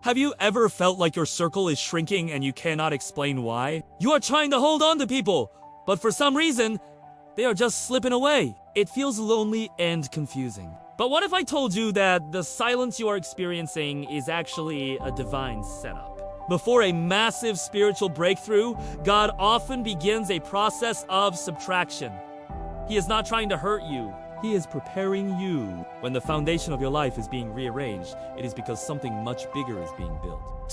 Have you ever felt like your circle is shrinking and you cannot explain why? You are trying to hold on to people, but for some reason, they are just slipping away. It feels lonely and confusing. But what if I told you that the silence you are experiencing is actually a divine setup? Before a massive spiritual breakthrough, God often begins a process of subtraction. He is not trying to hurt you. He is preparing you. When the foundation of your life is being rearranged, it is because something much bigger is being built.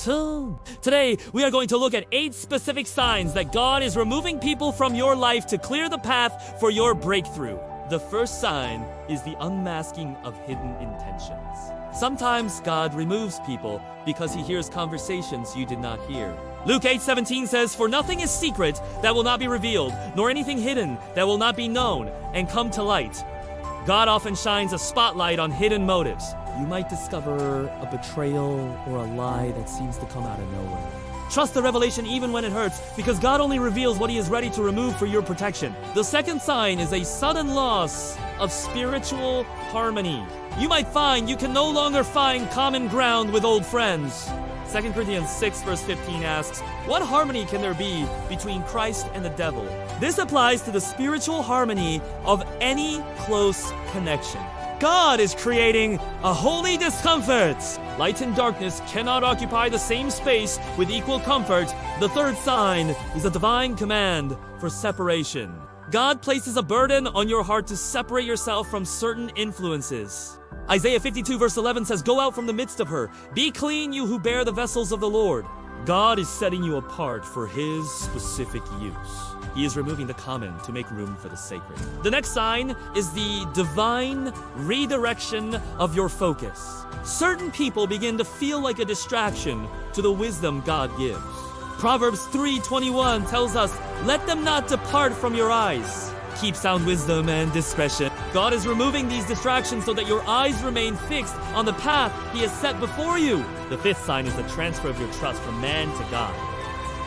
Today, we are going to look at 8 specific signs that God is removing people from your life to clear the path for your breakthrough. The first sign is the unmasking of hidden intentions. Sometimes God removes people because he hears conversations you did not hear. Luke 8:17 says, "For nothing is secret that will not be revealed, nor anything hidden that will not be known and come to light." God often shines a spotlight on hidden motives. You might discover a betrayal or a lie that seems to come out of nowhere. Trust the revelation even when it hurts, because God only reveals what he is ready to remove for your protection. The second sign is a sudden loss of spiritual harmony. You might find you can no longer find common ground with old friends. 2 Corinthians 6 verse 15 asks, "What harmony can there be between Christ and the devil?" This applies to the spiritual harmony of any close connection. God is creating a holy discomfort. Light and darkness cannot occupy the same space with equal comfort. The third sign is a divine command for separation. God places a burden on your heart to separate yourself from certain influences. Isaiah 52 verse 11 says, "Go out from the midst of her. Be clean, you who bear the vessels of the Lord." God is setting you apart for his specific use. He is removing the common to make room for the sacred. The next sign is the divine redirection of your focus. Certain people begin to feel like a distraction to the wisdom God gives. Proverbs 3:21 tells us, "Let them not depart from your eyes. Keep sound wisdom and discretion." God is removing these distractions so that your eyes remain fixed on the path he has set before you. The fifth sign is the transfer of your trust from man to God.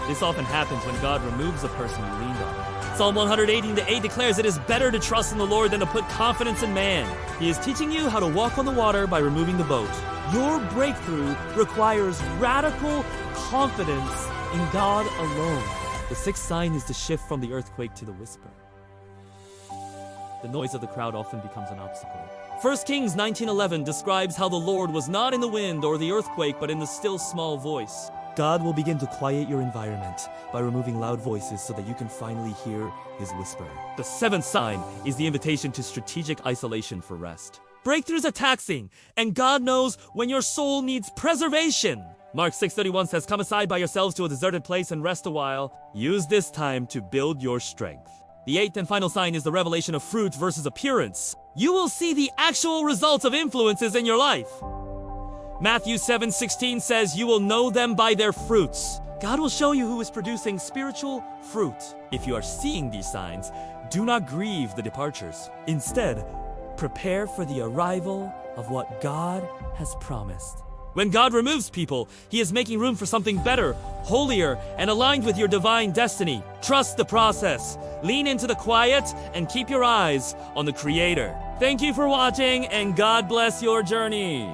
This often happens when God removes a person you leaned on. Psalm 118:8 declares, "It is better to trust in the Lord than to put confidence in man." He is teaching you how to walk on the water by removing the boat. Your breakthrough requires radical confidence in God alone. The sixth sign is the shift from the earthquake to the whisper. The noise of the crowd often becomes an obstacle. 1 Kings 19:11 describes how the Lord was not in the wind or the earthquake, but in the still small voice. God will begin to quiet your environment by removing loud voices so that you can finally hear his whisper. The seventh sign is the invitation to strategic isolation for rest. Breakthroughs are taxing, and God knows when your soul needs preservation. Mark 6:31 says, "Come aside by yourselves to a deserted place and rest a while. Use this time to build your strength." The eighth and final sign is the revelation of fruit versus appearance. You will see the actual results of influences in your life. Matthew 7:16 says, "You will know them by their fruits." God will show you who is producing spiritual fruit. If you are seeing these signs, do not grieve the departures. Instead, prepare for the arrival of what God has promised. When God removes people, he is making room for something better, holier, and aligned with your divine destiny. Trust the process. Lean into the quiet and keep your eyes on the Creator. Thank you for watching, and God bless your journey.